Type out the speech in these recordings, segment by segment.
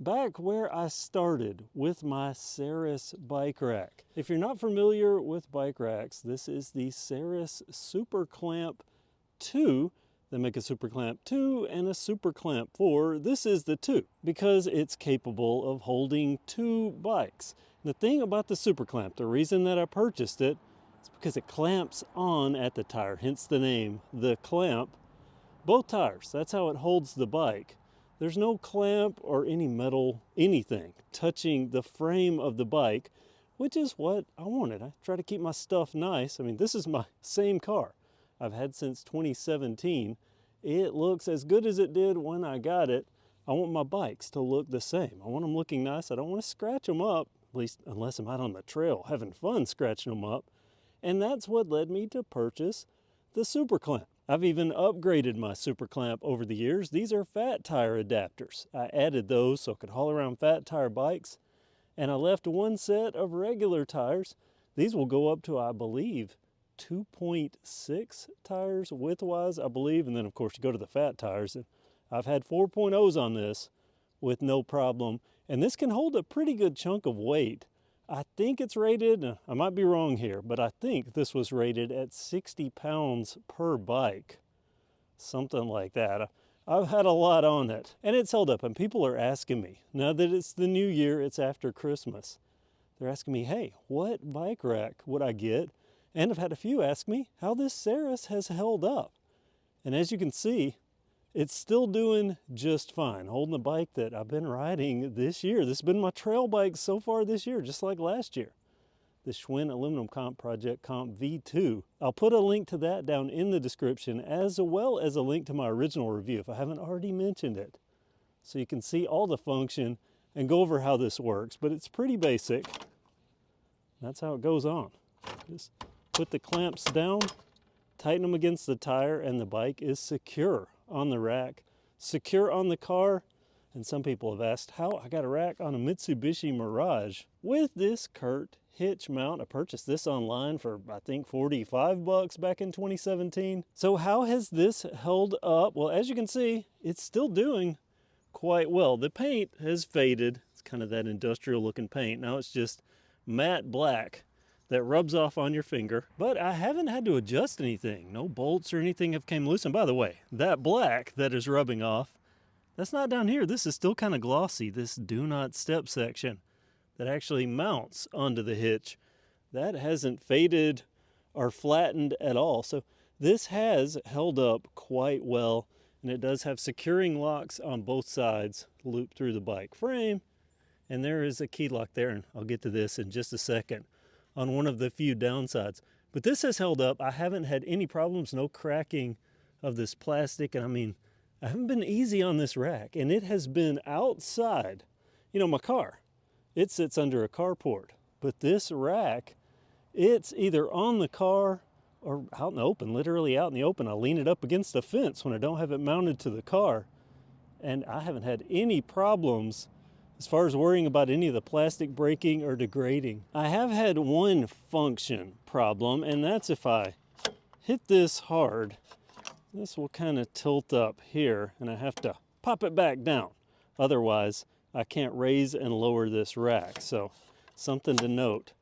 back where I started with my Saris bike rack. If you're not familiar with bike racks, this is the Saris SuperClamp 2. They make a SuperClamp 2 and a SuperClamp 4. This is the 2 because it's capable of holding 2 bikes. The thing about the SuperClamp, the reason that I purchased it, is because it clamps on at the tire, hence the name, the clamp. Both tires, that's how it holds the bike. There's no clamp or any metal, anything touching the frame of the bike, which is what I wanted. I try to keep my stuff nice. I mean, this is my same car I've had since 2017. It looks as good as it did when I got it. I want my bikes to look the same. I want them looking nice. I don't want to scratch them up, at least unless I'm out on the trail having fun scratching them up. And that's what led me to purchase the SuperClamp. I've even upgraded my SuperClamp over the years. These are fat tire adapters. I added those so I could haul around fat tire bikes, and I left one set of regular tires. These will go up to, I believe, 2.6 tires width-wise, I believe, and then of course you go to the fat tires. And I've had 4.0s on this with no problem, and this can hold a pretty good chunk of weight. I think it's rated, I might be wrong here, but I think this was rated at 60 pounds per bike. Something like that. I've had a lot on it, and it's held up, and people are asking me, now that it's the new year, it's after Christmas, they're asking me, hey, what bike rack would I get? And I've had a few ask me how this Saris has held up. And as you can see, it's still doing just fine, holding the bike that I've been riding this year. This has been my trail bike so far this year, just like last year. The Schwinn Aluminum Comp Project Comp V2. I'll put a link to that down in the description, as well as a link to my original review if I haven't already mentioned it. So you can see all the function and go over how this works, but it's pretty basic. That's how it goes on. Just put the clamps down, tighten them against the tire, and the bike is secure on the rack, secure on the car. And some people have asked how I got a rack on a Mitsubishi Mirage with this Kurt hitch mount. I purchased this online for I think 45 bucks back in 2017. So how has this held up? Well, as you can see, it's still doing quite well. The paint has faded. It's kind of that industrial looking paint. Now it's just matte black that rubs off on your finger, but I haven't had to adjust anything. No bolts or anything have came loose. And by the way, that black that is rubbing off, that's not down here. This is still kind of glossy. This do not step section that actually mounts onto the hitch, that hasn't faded or flattened at all. So this has held up quite well, and it does have securing locks on both sides looped through the bike frame. And there is a key lock there, and I'll get to this in just a second, on one of the few downsides. But this has held up. I haven't had any problems, no cracking of this plastic. And I mean, I haven't been easy on this rack, and it has been outside. You know, my car, it sits under a carport, but this rack, it's either on the car or out in the open, literally out in the open. I lean it up against a fence when I don't have it mounted to the car, and I haven't had any problems as far as worrying about any of the plastic breaking or degrading. I have had one function problem, and that's if I hit this hard, this will kind of tilt up here, and I have to pop it back down. Otherwise, I can't raise and lower this rack. So something to note,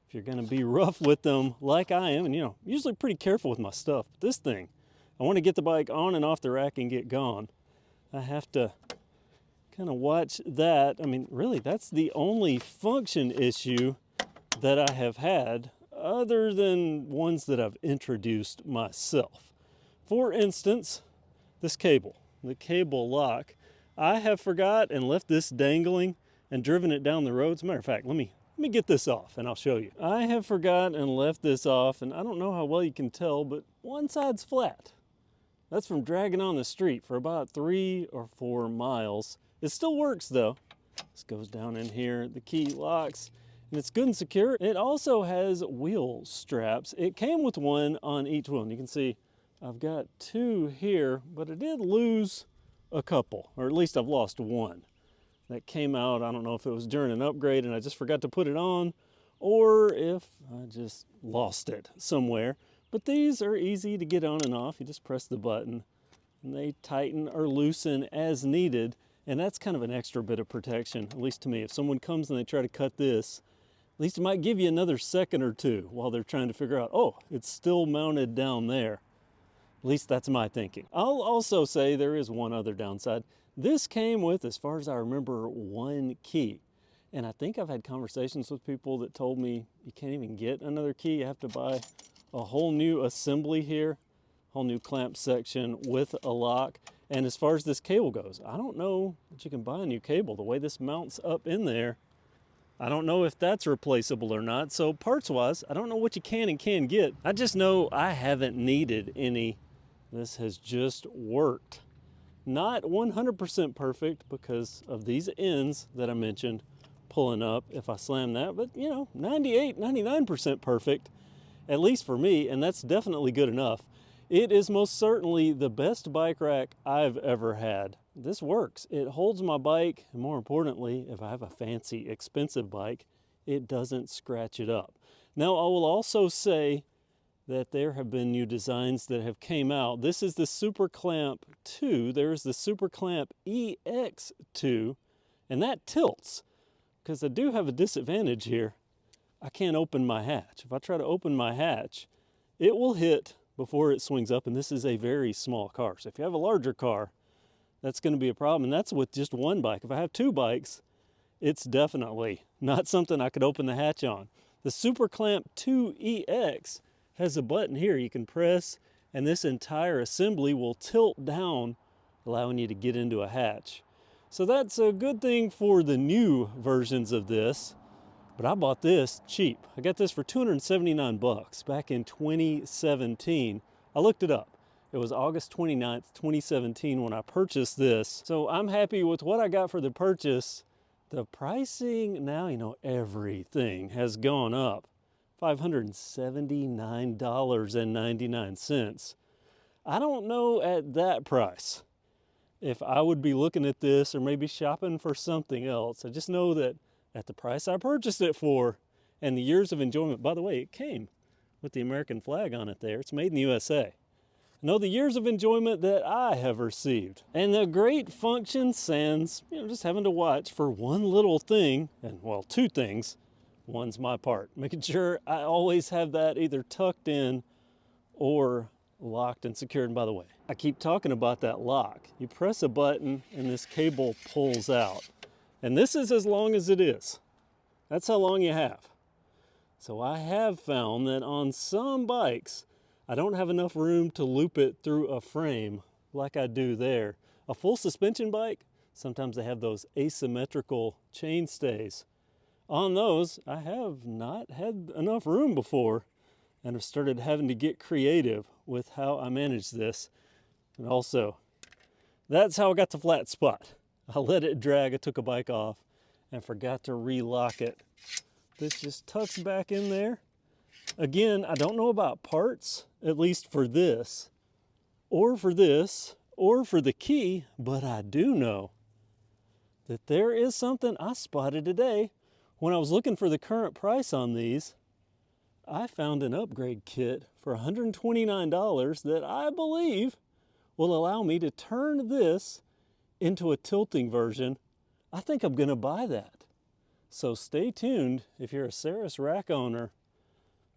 if you're gonna be rough with them like I am, and you know, usually pretty careful with my stuff, but this thing, I wanna get the bike on and off the rack and get gone. I have to kind of watch that. I mean, really, that's the only function issue that I have had, other than ones that I've introduced myself. For instance, this cable, the cable lock, I have forgot and left this dangling and driven it down the road. As a matter of fact, let me get this off and I'll show you. I have forgot and left this off, and I don't know how well you can tell, but one side's flat. That's from dragging on the street for about 3 or 4 miles. It still works though. This goes down in here, the key locks, and it's good and secure. It also has wheel straps. It came with one on each wheel, and you can see I've got 2 here, but I did lose a couple, or at least I've lost one. That came out, I don't know if it was during an upgrade and I just forgot to put it on, or if I just lost it somewhere. But these are easy to get on and off. You just press the button and they tighten or loosen as needed. And that's kind of an extra bit of protection, at least to me. If someone comes and they try to cut this, at least it might give you another second or two while they're trying to figure out, oh, it's still mounted down there. At least that's my thinking. I'll also say there is one other downside. This came with, as far as I remember, one key. And I think I've had conversations with people that told me you can't even get another key. You have to buy a whole new assembly here, whole new clamp section with a lock. And as far as this cable goes, I don't know that you can buy a new cable. The way this mounts up in there, I don't know if that's replaceable or not. So parts-wise, I don't know what you can and can't get. I just know I haven't needed any. This has just worked. Not 100% perfect because of these ends that I mentioned pulling up if I slam that, but you know, 98, 99% perfect, at least for me, and that's definitely good enough. It is most certainly the best bike rack I've ever had. This works. It holds my bike, and more importantly, if I have a fancy, expensive bike, it doesn't scratch it up. Now, I will also say that there have been new designs that have came out. This is the SuperClamp 2. There's the SuperClamp EX2, and that tilts, because I do have a disadvantage here. I can't open my hatch. If I try to open my hatch, it will hit before it swings up, and this is a very small car. So if you have a larger car, that's going to be a problem, and that's with just one bike. If I have two bikes, it's definitely not something I could open the hatch on. The SuperClamp 2EX has a button here you can press, and this entire assembly will tilt down, allowing you to get into a hatch. So that's a good thing for the new versions of this. But I bought this cheap. I got this for 279 bucks back in 2017. I looked it up. It was August 29th, 2017 when I purchased this. So I'm happy with what I got for the purchase. The pricing now, you know, everything has gone up. $579.99. I don't know at that price if I would be looking at this or maybe shopping for something else. I just know that at the price I purchased it for and the years of enjoyment. By the way, it came with the American flag on it there. It's made in the USA. I know the years of enjoyment that I have received. And the great function sans, you know, just having to watch for one little thing, and well, two things. One's my part, making sure I always have that either tucked in or locked and secured. And by the way, I keep talking about that lock. You press a button and this cable pulls out. And this is as long as it is. That's how long you have. So I have found that on some bikes, I don't have enough room to loop it through a frame like I do there. A full suspension bike, sometimes they have those asymmetrical chain stays. On those, I have not had enough room before and have started having to get creative with how I manage this. And also, that's how I got the flat spot. I let it drag, I took a bike off and forgot to relock it. This just tucks back in there. Again, I don't know about parts, at least for this, or for this, or for the key, but I do know that there is something I spotted today. When I was looking for the current price on these, I found an upgrade kit for $129 that I believe will allow me to turn this into a tilting version. I think I'm gonna buy that. So stay tuned if you're a Saris rack owner,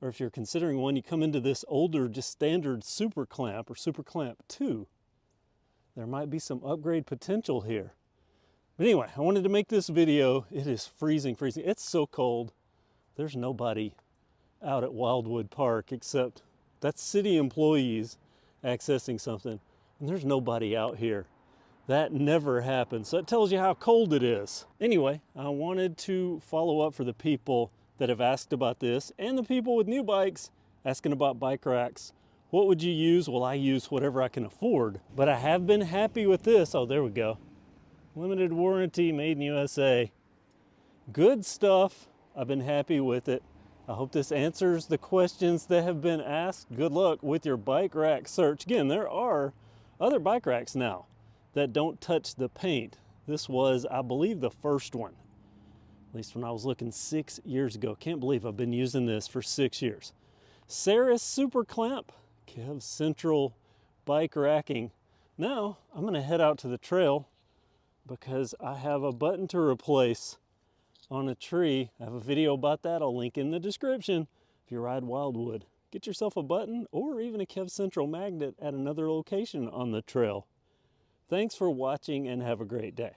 or if you're considering one, you come into this older, just standard SuperClamp or SuperClamp 2. There might be some upgrade potential here. But anyway, I wanted to make this video. It is freezing. It's so cold. There's nobody out at Wildwood Park except that's city employees accessing something. And there's nobody out here. That never happens. So it tells you how cold it is. Anyway, I wanted to follow up for the people that have asked about this and the people with new bikes asking about bike racks. What would you use? Well, I use whatever I can afford, but I have been happy with this. Oh, there we go. Limited warranty, made in USA. Good stuff. I've been happy with it. I hope this answers the questions that have been asked. Good luck with your bike rack search. Again, there are other bike racks now that don't touch the paint. This was, I believe, the first one, at least when I was looking 6 years ago. Can't believe I've been using this for 6 years. Saris SuperClamp, KevCentral bike racking. Now, I'm gonna head out to the trail because I have a button to replace on a tree. I have a video about that. I'll link in the description. If you ride wildwood, get yourself a button or even a KevCentral magnet at another location on the trail. Thanks for watching and have a great day.